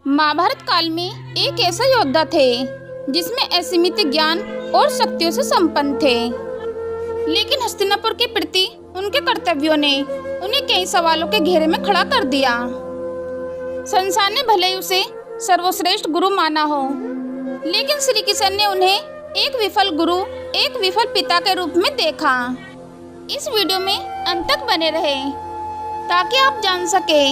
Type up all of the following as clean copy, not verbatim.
महाभारत काल में एक ऐसा योद्धा थे जिसमें असीमित ज्ञान और शक्तियों से संपन्न थे। लेकिन हस्तिनापुर के प्रति उनके कर्तव्यों ने उन्हें कई सवालों के घेरे में खड़ा कर दिया। संसार ने भले ही उसे सर्वश्रेष्ठ गुरु माना हो, लेकिन श्री कृष्ण ने उन्हें एक विफल गुरु, एक विफल पिता के रूप में देखा। इस वीडियो में अंत तक बने रहे ताकि आप जान सके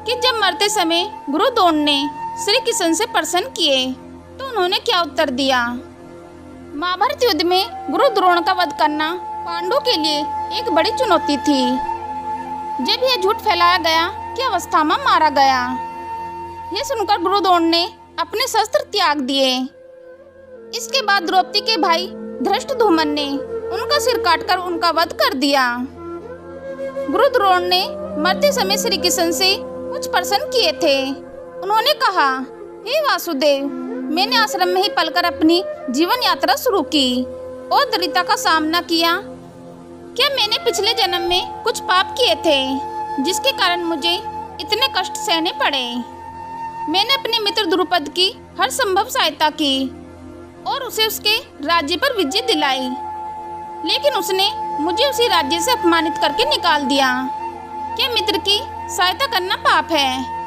कि जब मरते समय गुरु द्रोण ने श्री कृष्ण से प्रश्न किए तो उन्होंने क्या उत्तर दिया। महाभारत युद्ध में गुरु द्रोण का वध करना पांडवों के लिए एक बड़ी चुनौती थी। जब यह झूठ फैलाया गया कि अवस्थामा मारा गया, यह सुनकर गुरु द्रोण ने अपने शस्त्र त्याग दिए। इसके बाद द्रौपदी के भाई धृष्टद्युम्न ने उनका सिर काटकर उनका वध कर दिया। गुरु द्रोण ने मरते समय श्री कृष्ण से कुछ प्रश्न किए थे। उन्होंने कहा, हे वासुदेव, मैंने आश्रम में ही पलकर अपनी जीवन यात्रा शुरू की और दरिद्रता का सामना किया। क्या मैंने पिछले जन्म में कुछ पाप किए थे जिसके कारण मुझे इतने कष्ट सहने पड़े? मैंने अपने मित्र द्रुपद की हर संभव सहायता की और उसे उसके राज्य पर विजय दिलाई, लेकिन उसने मुझे उसी राज्य से अपमानित करके निकाल दिया। क्या मित्र की सहायता करना पाप है?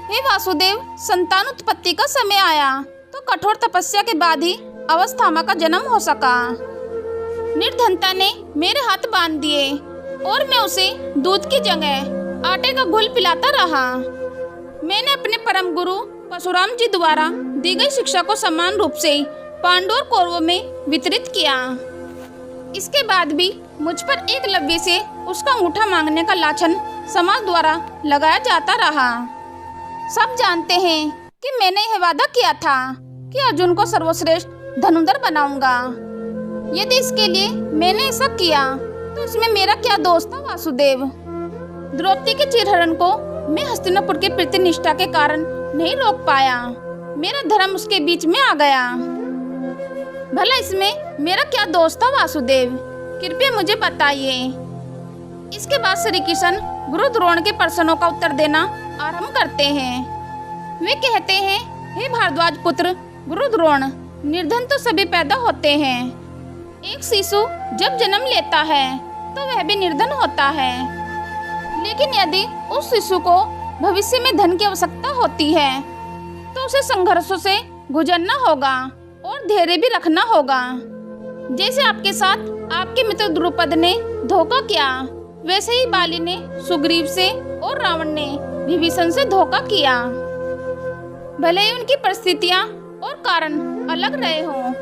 हे वासुदेव, संतान उत्पत्ति का समय आया तो कठोर तपस्या के बाद ही अवस्थामा का जन्म हो सका। निर्धनता ने मेरे हाथ बांध दिए और मैं उसे दूध की जगह आटे का घोल पिलाता रहा। मैंने अपने परम गुरु परशुराम जी द्वारा दी गई शिक्षा को समान रूप से पांडवों और कौरवों में वितरित किया। इसके बाद भी मुझ पर एकलव्य से उसका अंगूठा मांगने का लाछन समाज द्वारा लगाया जाता रहा। सब जानते हैं कि मैंने यह वादा किया था कि अर्जुन को सर्वश्रेष्ठ धनुर्धर बनाऊंगा। यदि इसके लिए मैंने ऐसा किया तो इसमें मेरा क्या दोष था वासुदेव? द्रौपदी के चिरहरण को मैं हस्तिनापुर के प्रति निष्ठा के कारण नहीं रोक पाया। मेरा धर्म उसके बीच में आ गया। भला इसमें मेरा क्या दोष था वासुदेव? कृपया मुझे बताइए। इसके बाद श्री कृष्ण गुरु द्रोण के प्रश्नों का उत्तर देना आरंभ करते हैं। वे कहते हैं, हे भारद्वाज पुत्र गुरु द्रोण, निर्धन तो सभी पैदा होते हैं। एक शिशु जब जन्म लेता है तो वह भी निर्धन होता है, लेकिन यदि उस शिशु को भविष्य में धन की आवश्यकता होती है तो उसे संघर्षों से गुजरना होगा और धैर्य भी रखना होगा। जैसे आपके साथ आपके मित्र द्रुपद ने धोखा किया, वैसे ही बाली ने सुग्रीव से और रावण ने विभीषण से धोखा किया। भले ही उनकी परिस्थितियां और कारण अलग रहे हों,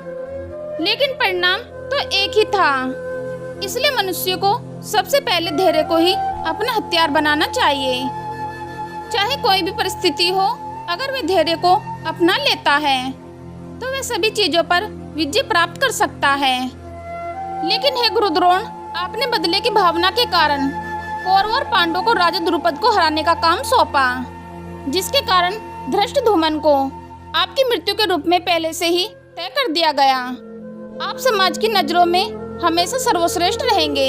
लेकिन परिणाम तो एक ही था। इसलिए मनुष्य को सबसे पहले धैर्य को ही अपना हथियार बनाना चाहिए। चाहे कोई भी परिस्थिति हो, अगर वह धैर्य को अपना लेता है तो वह सभी चीजों पर विजय प्राप्त कर सकता है। लेकिन हे गुरु द्रोण, आपने बदले की भावना के कारण कौरव और पांडवों को राजा द्रुपद को हराने का काम सौंपा, जिसके कारण धृष्टद्युम्न को आपकी मृत्यु के रूप में पहले से ही तय कर दिया गया। आप समाज की नजरों में हमेशा सर्वश्रेष्ठ रहेंगे,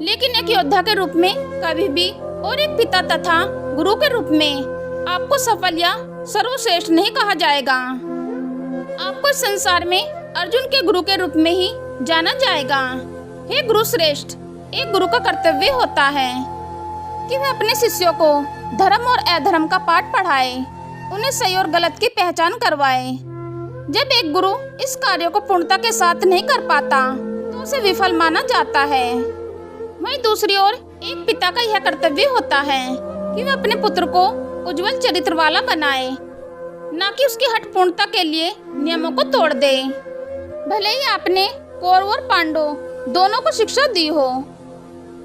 लेकिन एक योद्धा के रूप में कभी भी और एक पिता तथा गुरु के रूप में आपको सफल या सर्वश्रेष्ठ नहीं कहा जाएगा। आपको इस संसार में अर्जुन के गुरु के रूप में ही जाना जाएगा। हे गुरु श्रेष्ठ, एक गुरु का कर्तव्य होता है कि वह अपने शिष्यों को धर्म और अधर्म का पाठ पढ़ाए, उन्हें सही और गलत की पहचान करवाए। जब एक गुरु इस कार्य को पूर्णता के साथ नहीं कर पाता तो उसे विफल माना जाता है। वहीं दूसरी ओर एक पिता का यह कर्तव्य होता है कि वह अपने पुत्र को उज्जवल चरित्र वाला बनाए, न कि उसकी हठ पूर्णता के लिए नियमों को तोड़ दे। भले ही आपने कौरव और पांडव दोनों को शिक्षा दी हो,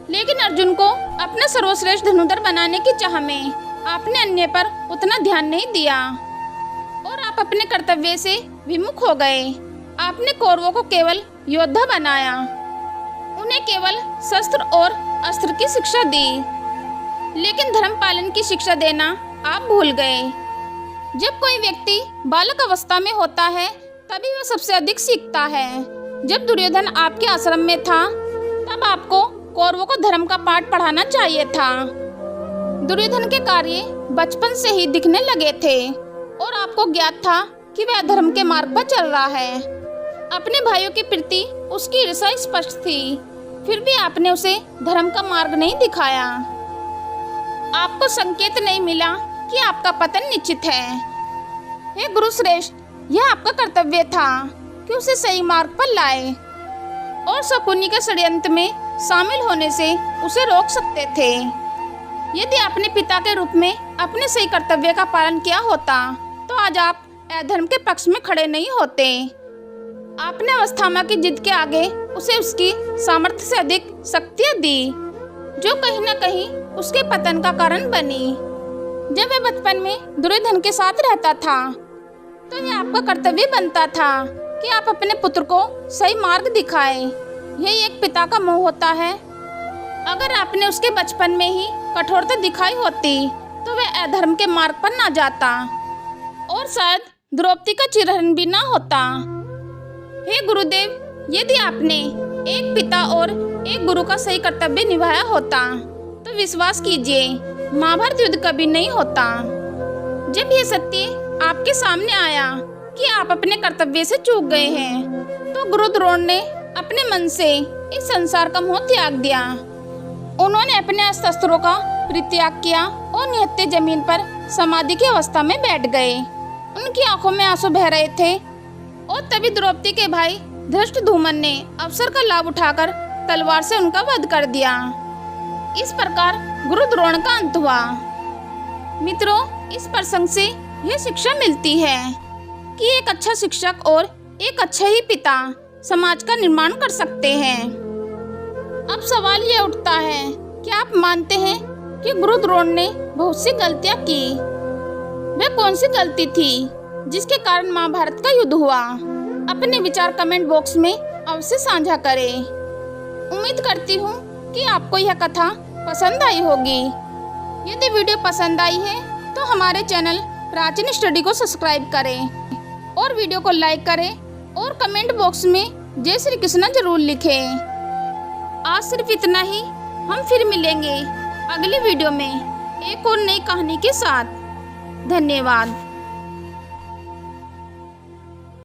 लेकिन अर्जुन को अपना सर्वश्रेष्ठ धनुर्धर बनाने की चाह में आपने अन्य पर उतना ध्यान नहीं दिया और आप अपने कर्तव्य से विमुख हो गए। आपने कौरवों को केवल योद्धा बनाया, उन्हें केवल शस्त्र और अस्त्र की शिक्षा दी, लेकिन धर्म पालन की शिक्षा देना आप भूल गए। जब कोई व्यक्ति बालक अवस्था में होता है तभी वह सबसे अधिक सीखता है। जब दुर्योधन आपके आश्रम में था तब आपको कौरवों को धर्म का पाठ पढ़ाना चाहिए था। दुर्योधन के कार्य बचपन से ही दिखने लगे थे और आपको ज्ञात था कि वह अधर्म के मार्ग पर चल रहा है। अपने भाइयों के प्रति उसकी ईर्ष्या स्पष्ट थी, फिर भी आपने उसे धर्म का मार्ग नहीं दिखाया। आपको संकेत नहीं मिला कि आपका पतन निश्चित है। हे गुरु श्रेष्ठ, यह आपका कर्तव्य था कि उसे सही मार्ग पर लाए और शकुनी के षड्यंत्र में शामिल होने से उसे रोक सकते थे। यदि आपने पिता के रूप में अपने सही कर्तव्य का पालन किया होता तो आज आप अधर्म के पक्ष में खड़े नहीं होते। आपने अवस्थामा की जिद के आगे उसे उसकी सामर्थ्य से अधिक शक्तियां दी, जो कहीं न कहीं उसके पतन का कारण बनी। जब वह बचपन में दुर्योधन के साथ रहता था तो यह आपका कर्तव्य बनता था कि आप अपने पुत्र को सही मार्ग दिखाएं। यही एक पिता का मोह होता है। अगर आपने उसके बचपन में ही कठोरता दिखाई होती तो वह अधर्म के मार्ग पर ना जाता और शायद द्रौपदी का चिरहरण भी ना होता। हे गुरुदेव, यदि आपने एक पिता और एक गुरु का सही कर्तव्य निभाया होता तो विश्वास कीजिए महाभारत युद्ध कभी नहीं होता। जब यह सत्य आपके सामने आया कि आप अपने कर्तव्य से चूक गए हैं तो गुरु द्रोण ने अपने मन से इस संसार का मोह त्याग दिया। उन्होंने अपने अस्त्रों का परित्याग किया और निहत्थे जमीन पर समाधि की अवस्था में बैठ गए। उनकी आंखों में आंसू बह रहे थे और तभी द्रौपदी के भाई धृष्टद्युम्न ने अवसर का लाभ उठाकर तलवार से उनका वध कर दिया। इस प्रकार गुरु द्रोण का अंत हुआ। मित्रों, इस प्रसंग से यह शिक्षा मिलती है कि एक अच्छा शिक्षक और एक अच्छा ही पिता समाज का निर्माण कर सकते हैं। अब सवाल यह उठता है कि आप मानते हैं कि गुरु द्रोण ने बहुत सी गलतियां की। वह कौन सी गलती थी जिसके कारण महाभारत का युद्ध हुआ? अपने विचार कमेंट बॉक्स में अवश्य साझा करें। उम्मीद करती हूँ कि आपको यह कथा पसंद आई होगी। यदि वीडियो पसंद आई है तो हमारे चैनल प्राचीन स्टडी को सब्सक्राइब करें और वीडियो को लाइक करें और कमेंट बॉक्स में जय श्री कृष्ण जरूर लिखें। आज सिर्फ इतना ही। हम फिर मिलेंगे अगली वीडियो में एक और नई कहानी के साथ। धन्यवाद।